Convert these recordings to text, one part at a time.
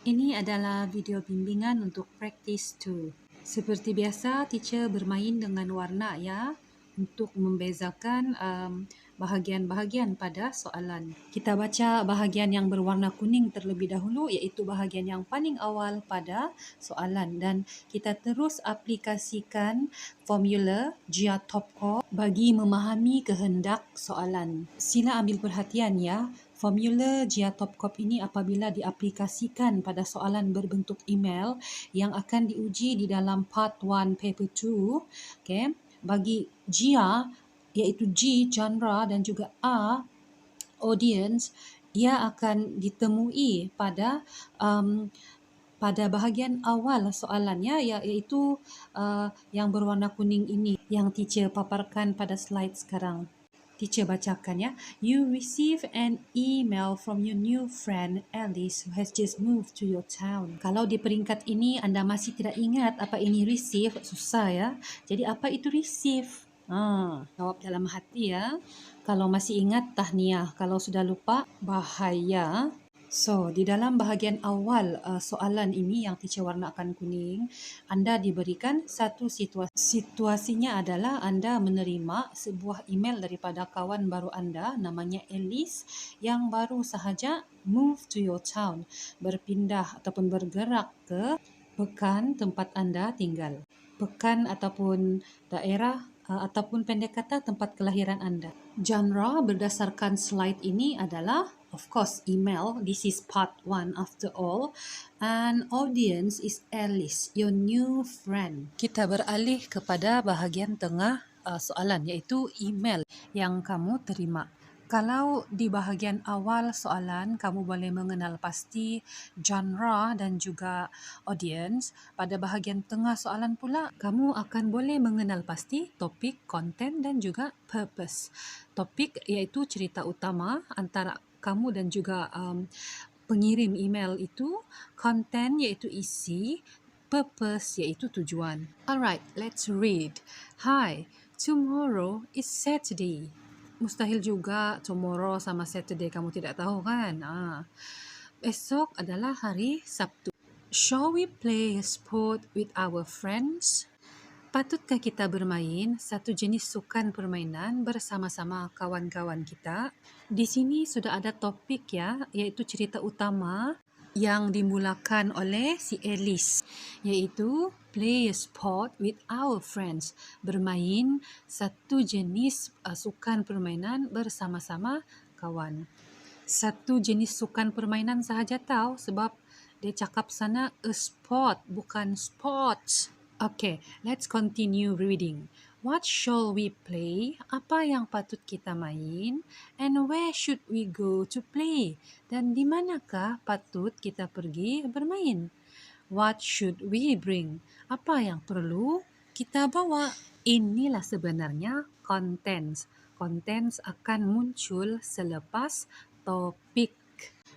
Ini adalah video bimbingan untuk practice 2. Seperti biasa, teacher bermain dengan warna ya untuk membezakan bahagian-bahagian pada soalan. Kita baca bahagian yang berwarna kuning terlebih dahulu, iaitu bahagian yang paling awal pada soalan, dan kita terus aplikasikan formula Gia Topco bagi memahami kehendak soalan. Sila ambil perhatian ya. Formula Gia Topco ini apabila diaplikasikan pada soalan berbentuk email yang akan diuji di dalam part 1 paper 2, okay, bagi Gia iaitu G genre dan juga A audience, ia akan ditemui pada pada bahagian awal soalannya, iaitu yang berwarna kuning ini yang teacher paparkan pada slide sekarang. Teacher bacakan ya. You receive an email from your new friend Alice who has just moved to your town. Kalau di peringkat ini anda masih tidak ingat apa ini receive, susah ya. Jadi apa itu receive? Jawab dalam hati ya. Kalau masih ingat, tahniah. Kalau sudah lupa, bahaya. So, di dalam bahagian awal soalan ini yang teacher warnakan kuning, anda diberikan satu situasi. Situasinya adalah anda menerima sebuah email daripada kawan baru anda, namanya Alice, yang baru sahaja move to your town, berpindah ataupun bergerak ke pekan tempat anda tinggal. Pekan ataupun daerah ataupun pendek kata tempat kelahiran anda. Genre berdasarkan slide ini adalah of course email. This is part 1 after all. And audience is Alice, your new friend. Kita beralih kepada bahagian tengah soalan, iaitu email yang kamu terima. Kalau di bahagian awal soalan kamu boleh mengenal pasti genre dan juga audience, pada bahagian tengah soalan pula kamu akan boleh mengenal pasti topik, konten dan juga purpose. Topik iaitu cerita utama antara kamu dan juga pengirim email itu, konten iaitu isi, purpose iaitu tujuan. Alright, let's read. Hi, tomorrow is Saturday. Mustahil juga tomorrow sama Saturday kamu tidak tahu kan? Esok adalah hari Sabtu. Shall we play a sport with our friends? Patutkah kita bermain satu jenis sukan permainan bersama-sama kawan-kawan kita? Di sini sudah ada topik ya, iaitu cerita utama yang dimulakan oleh si Alice, iaitu play a sport with our friends, bermain satu jenis sukan permainan bersama-sama kawan. Satu jenis sukan permainan sahaja tahu, sebab dia cakap sana a sport bukan sports. Okay, let's continue reading. What shall we play? Apa yang patut kita main? And where should we go to play? Dan di manakah patut kita pergi bermain? What should we bring? Apa yang perlu kita bawa? Inilah sebenarnya contents. Contents akan muncul selepas topik.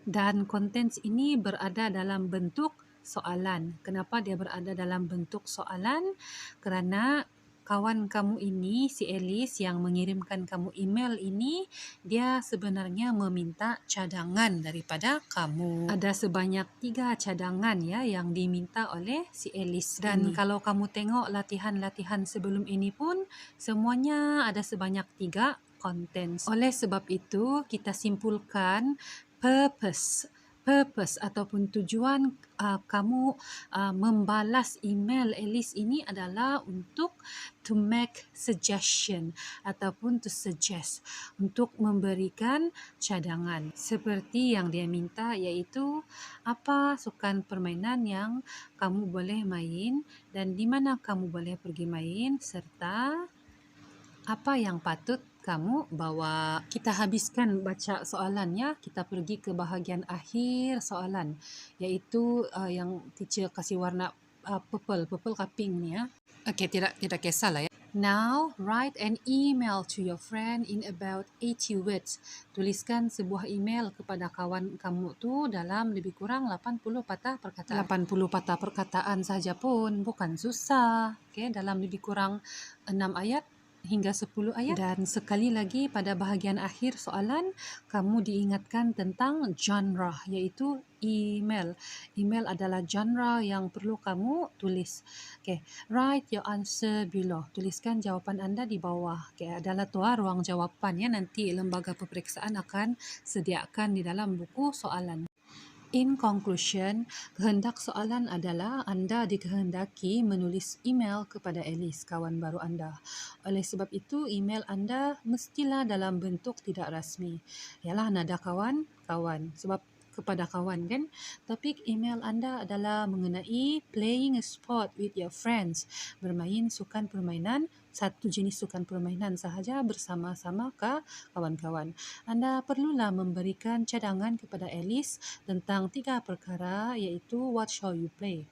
Dan contents ini berada dalam bentuk soalan. Kenapa dia berada dalam bentuk soalan? Kerana kawan kamu ini, si Alice yang mengirimkan kamu email ini, dia sebenarnya meminta cadangan daripada kamu. Ada sebanyak 3 cadangan ya yang diminta oleh si Alice. Dan kalau kamu tengok latihan-latihan sebelum ini pun, semuanya ada sebanyak 3 contents. Oleh sebab itu, kita simpulkan purpose ataupun tujuan kamu membalas email Alice ini adalah untuk to make suggestion ataupun to suggest, untuk memberikan cadangan seperti yang dia minta, iaitu apa sukan permainan yang kamu boleh main dan di mana kamu boleh pergi main, serta apa yang patut kamu bawa. Kita habiskan baca soalannya, kita pergi ke bahagian akhir soalan, iaitu yang teacher kasih warna purple kaping ni ya. Okey, tidak kisahlah ya. Now, write an email to your friend in about 80 words. Tuliskan sebuah email kepada kawan kamu tu dalam lebih kurang 80 patah perkataan. 80 patah perkataan saja pun bukan susah. Okey, dalam lebih kurang 6 ayat hingga 10 ayat. Dan sekali lagi pada bahagian akhir soalan, kamu diingatkan tentang genre, iaitu email. Email adalah genre yang perlu kamu tulis. Okay. Write your answer below. Tuliskan jawapan anda di bawah. Okay. Adalah ruang jawapan ya. Nanti lembaga peperiksaan akan sediakan di dalam buku soalan. In conclusion, kehendak soalan adalah anda dikehendaki menulis email kepada Alice, kawan baru anda. Oleh sebab itu, email anda mestilah dalam bentuk tidak rasmi. Ialah nada kawan, kawan. Sebab kepada kawan kan. Topik email anda adalah mengenai playing a sport with your friends. Bermain sukan permainan, satu jenis sukan permainan sahaja bersama-sama kawan-kawan. Anda perlulah memberikan cadangan kepada Alice tentang 3 perkara, iaitu what shall you play?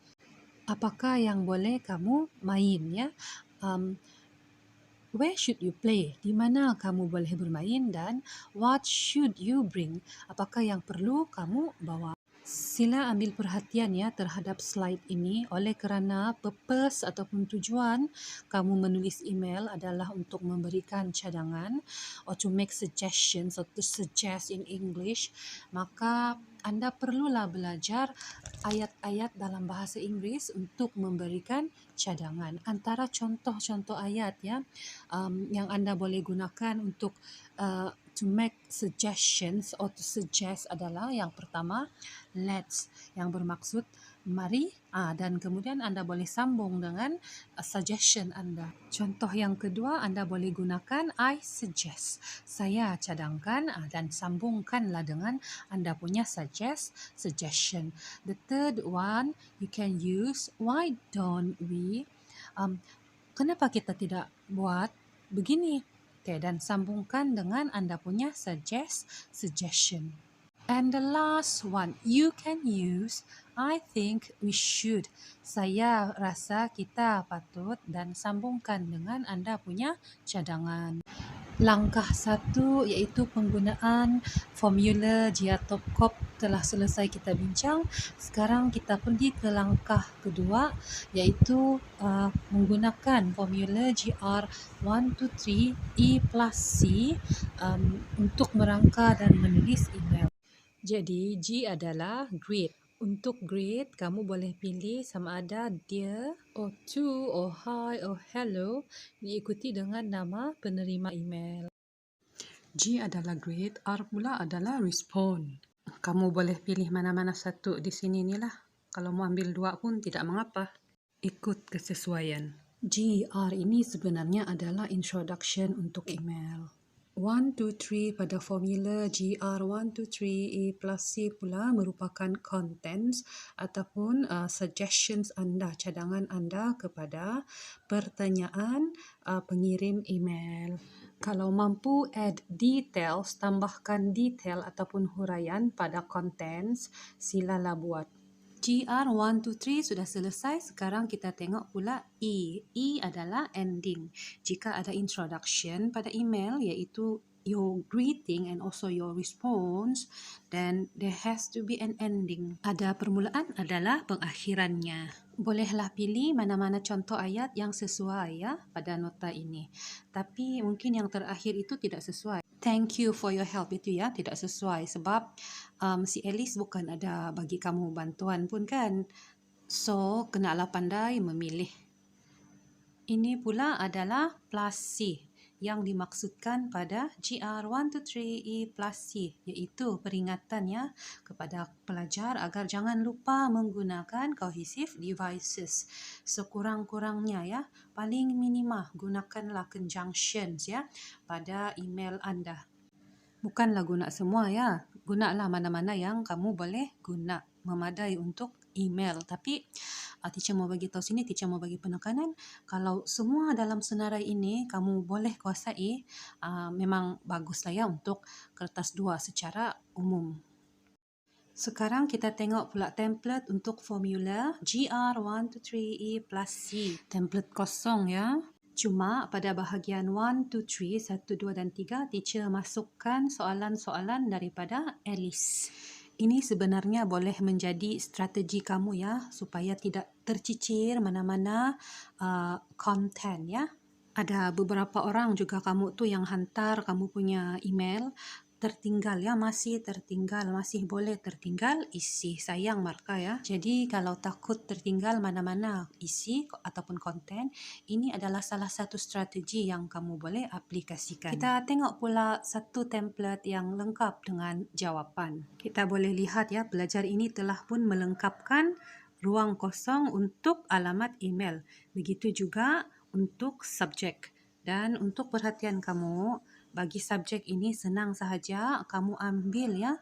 Apakah yang boleh kamu main ya? Where should you play? Di mana kamu boleh bermain? Dan what should you bring? Apakah yang perlu kamu bawa? Sila ambil perhatian ya terhadap slide ini oleh kerana purpose ataupun tujuan kamu menulis email adalah untuk memberikan cadangan or to make suggestions or to suggest in English, maka anda perlulah belajar ayat-ayat dalam bahasa Inggeris untuk memberikan cadangan. Antara contoh-contoh ayat ya yang anda boleh gunakan untuk to make suggestions or to suggest adalah yang pertama, let's, yang bermaksud mari, dan kemudian anda boleh sambung dengan suggestion anda. Contoh yang kedua, anda boleh gunakan I suggest, saya cadangkan, dan sambungkanlah dengan anda punya suggestion. The third one, you can use why don't we, kenapa kita tidak buat begini? Okay, dan sambungkan dengan anda punya suggestion. And the last one, you can use I think we should. Saya rasa kita patut, dan sambungkan dengan anda punya cadangan. Langkah 1 iaitu penggunaan formula GR-Topcop telah selesai kita bincang. Sekarang kita pergi ke langkah kedua iaitu menggunakan formula GR123 E plus C untuk merangka dan menulis email. Jadi G adalah greet. Untuk greet, kamu boleh pilih sama ada dear, or to, or hi, or hello, diikuti dengan nama penerima email. G adalah greet, R pula adalah respond. Kamu boleh pilih mana-mana satu di sini ni lah. Kalau mau ambil 2 pun tidak mengapa. Ikut kesesuaian. G, R ini sebenarnya adalah introduction untuk email. 1, 2, 3 pada formula GR123 E plus C pula merupakan contents ataupun suggestions anda, cadangan anda kepada pertanyaan pengirim email. Kalau mampu add details, tambahkan detail ataupun huraian pada contents, silalah buat. GR123 sudah selesai, sekarang kita tengok pula E. E adalah ending. Jika ada introduction pada email iaitu your greeting and also your response, then there has to be an ending. Ada permulaan adalah pengakhirannya. Bolehlah pilih mana-mana contoh ayat yang sesuai ya pada nota ini. Tapi mungkin yang terakhir itu tidak sesuai. Thank you for your help itu ya tidak sesuai sebab si Alice bukan ada bagi kamu bantuan pun kan. So kenalah pandai memilih. Ini pula adalah plus C yang dimaksudkan pada GR123E plus C, iaitu peringatannya kepada pelajar agar jangan lupa menggunakan cohesive devices. Sekurang-kurangnya ya, paling minima gunakanlah conjunctions ya pada email anda. Bukanlah guna semua ya, gunalah mana-mana yang kamu boleh guna, memadai untuk email. Tapi teacher mau bagi tahu sini, teacher mau bagi penekanan, kalau semua dalam senarai ini kamu boleh kuasai, memang baguslah ya untuk kertas 2 secara umum. Sekarang kita tengok pula template untuk formula GR123E plus C. Template kosong ya. Cuma pada bahagian 1, 2, 3, 1, 2 dan 3, teacher masukkan soalan-soalan daripada Alice. Ini sebenarnya boleh menjadi strategi kamu ya, supaya tidak tercicir mana-mana content ya. Ada beberapa orang juga kamu tuh yang hantar kamu punya email tertinggal ya, masih tertinggal, masih boleh tertinggal isi, sayang marka ya. Jadi kalau takut tertinggal mana-mana isi ataupun konten, ini adalah salah satu strategi yang kamu boleh aplikasikan. Kita tengok pula satu template yang lengkap dengan jawapan. Kita boleh lihat ya, pelajar ini telah pun melengkapkan ruang kosong untuk alamat email. Begitu juga untuk subjek. Dan untuk perhatian kamu, bagi subjek ini senang sahaja kamu ambil ya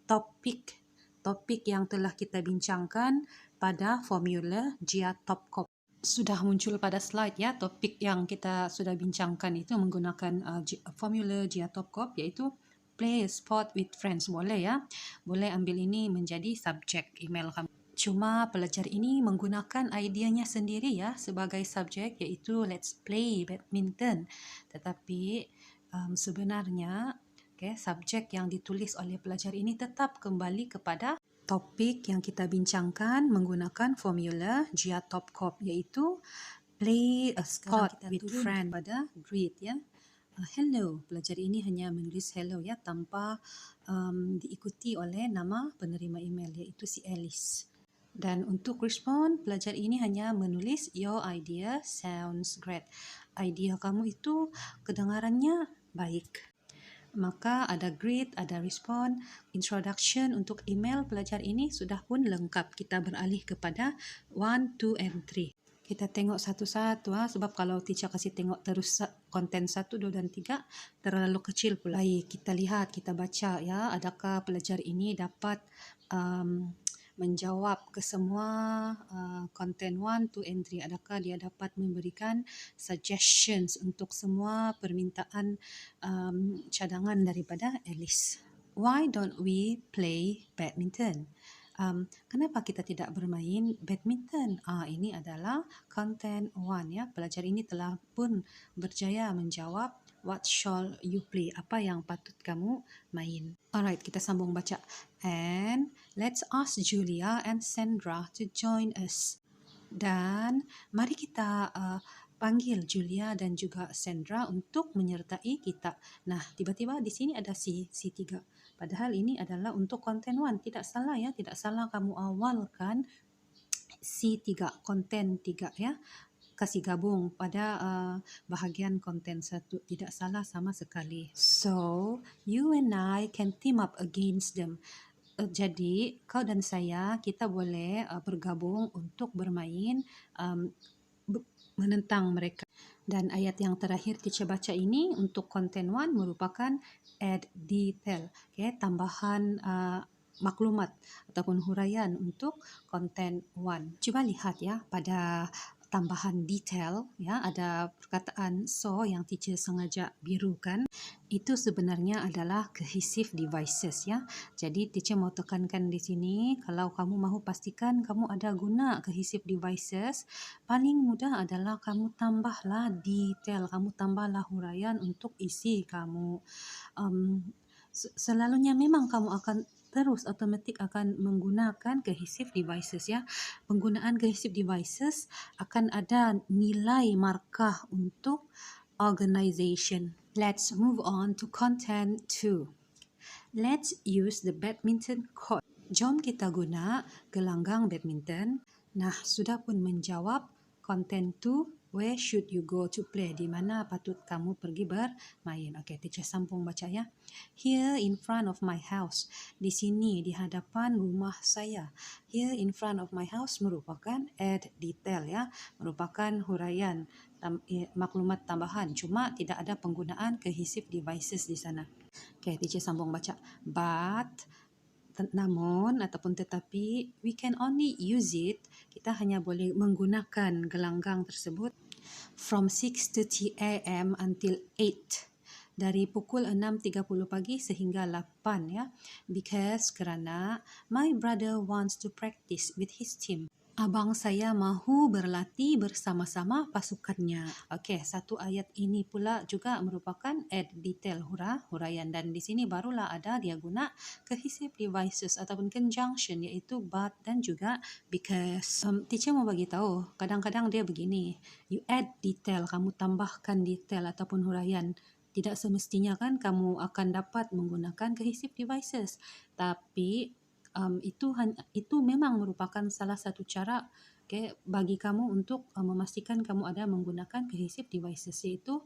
topik yang telah kita bincangkan pada formula GIA Topcop. Sudah muncul pada slide ya, topik yang kita sudah bincangkan itu menggunakan formula GIA Topcop, iaitu play sport with friends. Boleh ya, boleh ambil ini menjadi subjek email kamu. Cuma pelajar ini menggunakan idenya sendiri ya sebagai subjek, iaitu let's play badminton. Tetapi sebenarnya subjek yang ditulis oleh pelajar ini tetap kembali kepada topik yang kita bincangkan menggunakan formula GIA Topcop, iaitu play a sport with friend pada greet ya. Hello, pelajar ini hanya menulis hello ya tanpa diikuti oleh nama penerima email, iaitu si Alice. Dan untuk respon, pelajar ini hanya menulis your idea sounds great. Idea kamu itu kedengarannya baik. Maka ada greet, ada respon, introduction untuk email pelajar ini sudah pun lengkap. Kita beralih kepada 1, 2 and 3. Kita tengok satu-satu sebab kalau teacher kasih tengok terus konten 1, 2 dan 3 terlalu kecil pula. Baik, kita lihat, kita baca ya, adakah pelajar ini dapat menjawab ke semua konten 1, 2 and 3. Adakah dia dapat memberikan suggestions untuk semua permintaan cadangan daripada Alice. Why don't we play badminton? Kenapa kita tidak bermain badminton? Ini adalah konten 1 ya. Pelajar ini telah pun berjaya menjawab what shall you play? Apa yang patut kamu main? Alright, kita sambung baca. And let's ask Julia and Sandra to join us. Dan mari kita panggil Julia dan juga Sandra untuk menyertai kita. Nah, tiba-tiba di sini ada C3. Padahal ini adalah untuk konten 1. Tidak salah ya, tidak salah kamu awalkan C3, konten 3 ya. Kasih gabung pada bahagian konten 1. Tidak salah sama sekali. So, you and I can team up against them. Jadi, kau dan saya, kita boleh bergabung untuk bermain menentang mereka. Dan ayat yang terakhir teacher baca ini untuk konten 1 merupakan add detail. Tambahan maklumat ataupun huraian untuk konten 1. Cuba lihat ya pada tambahan detail ya, ada perkataan so yang teacher sengaja birukan. Itu sebenarnya adalah cohesive devices ya. Jadi teacher mau tekankan di sini, kalau kamu mahu pastikan kamu ada guna cohesive devices, paling mudah adalah kamu tambahlah detail, kamu tambahlah huraian untuk isi kamu. Selalunya memang kamu akan terus otomatik akan menggunakan cohesive devices ya. Penggunaan cohesive devices akan ada nilai markah untuk organization. Let's move on to content 2. Let's use the badminton court. Jom kita guna gelanggang badminton. Nah, sudah pun menjawab content 2. Where should you go to play? Di mana patut kamu pergi bermain? Okey, teacher sambung baca ya. Here in front of my house. Di sini, di hadapan rumah saya. Here in front of my house merupakan add detail ya. Merupakan huraian, maklumat tambahan. Cuma tidak ada penggunaan cohesive devices di sana. Okey, teacher sambung baca. But, namun ataupun tetapi, we can only use it, kita hanya boleh menggunakan gelanggang tersebut from 6:30 AM until 8, dari pukul 6.30 pagi sehingga 8 ya, because kerana my brother wants to practice with his team. Abang saya mahu berlatih bersama-sama pasukannya. Okey, satu ayat ini pula juga merupakan add detail huraian, dan di sini barulah ada dia guna cohesive devices ataupun conjunction, iaitu but dan juga because. Teacher mau bagi tahu, kadang-kadang dia begini, you add detail, kamu tambahkan detail ataupun huraian. Tidak semestinya kan kamu akan dapat menggunakan cohesive devices, tapi itu memang merupakan salah satu cara bagi kamu untuk memastikan kamu ada menggunakan cohesive devices, iaitu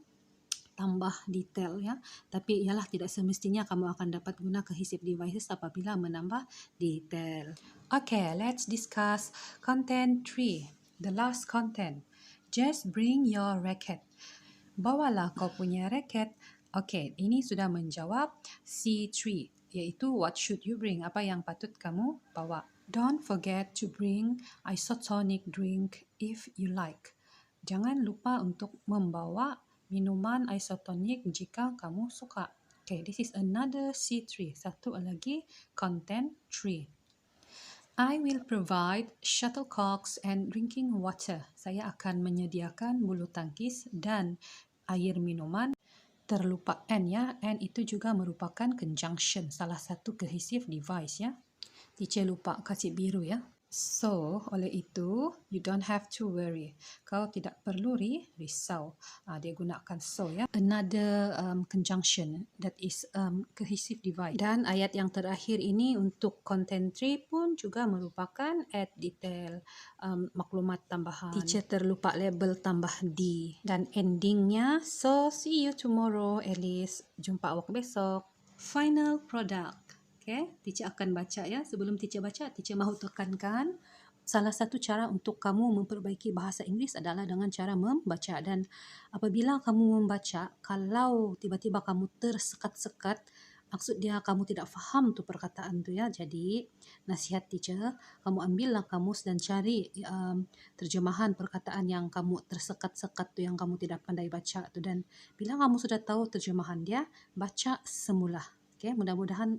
tambah detail ya. Tapi ialah tidak semestinya kamu akan dapat guna cohesive devices apabila menambah detail. Okay, let's discuss content 3. The last content. Just bring your racket. Bawalah kau punya raket. Okey, ini sudah menjawab C3, iaitu what should you bring, apa yang patut kamu bawa. Don't forget to bring isotonic drink if you like. Jangan lupa untuk membawa minuman isotonik jika kamu suka. Okay, this is another C3. Satu lagi, content 3. I will provide shuttlecocks and drinking water. Saya akan menyediakan bulu tangkis dan air minuman. Terlupa and ya, and itu juga merupakan conjunction, salah satu cohesive device ya. Teacher lupa kasih biru ya. So, oleh itu, you don't have to worry. Kau tidak perlu risau. Dia gunakan so ya. Another conjunction that is cohesive device. Dan ayat yang terakhir ini untuk content 3 pun juga merupakan add detail, maklumat tambahan. Teacher terlupa label tambah D. Dan endingnya, so see you tomorrow Alice. Jumpa awak besok. Final product. Okay, teacher akan baca ya. Sebelum teacher baca, teacher mahu tekankan salah satu cara untuk kamu memperbaiki bahasa Inggeris adalah dengan cara membaca. Dan apabila kamu membaca, kalau tiba-tiba kamu tersekat-sekat, maksud dia kamu tidak faham tu perkataan tu ya. Jadi nasihat teacher, kamu ambillah kamus dan cari terjemahan perkataan yang kamu tersekat-sekat tu, yang kamu tidak pandai baca tu. Dan bila kamu sudah tahu terjemahan dia, baca semula. Okay, mudah-mudahan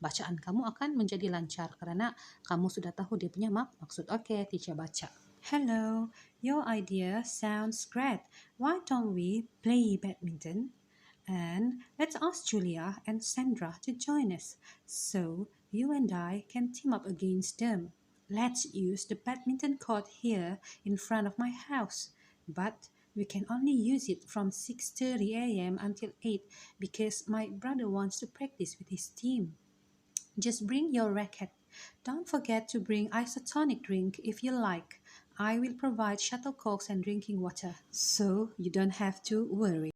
bacaan kamu akan menjadi lancar kerana kamu sudah tahu dia punya maksud. Okay, teacher baca. Hello, your idea sounds great. Why don't we play badminton? And let's ask Julia and Sandra to join us, so you and I can team up against them. Let's use the badminton court here in front of my house. But we can only use it from 6:30 a.m. until 8 because my brother wants to practice with his team. Just bring your racket. Don't forget to bring isotonic drink if you like. I will provide shuttlecocks and drinking water, so you don't have to worry.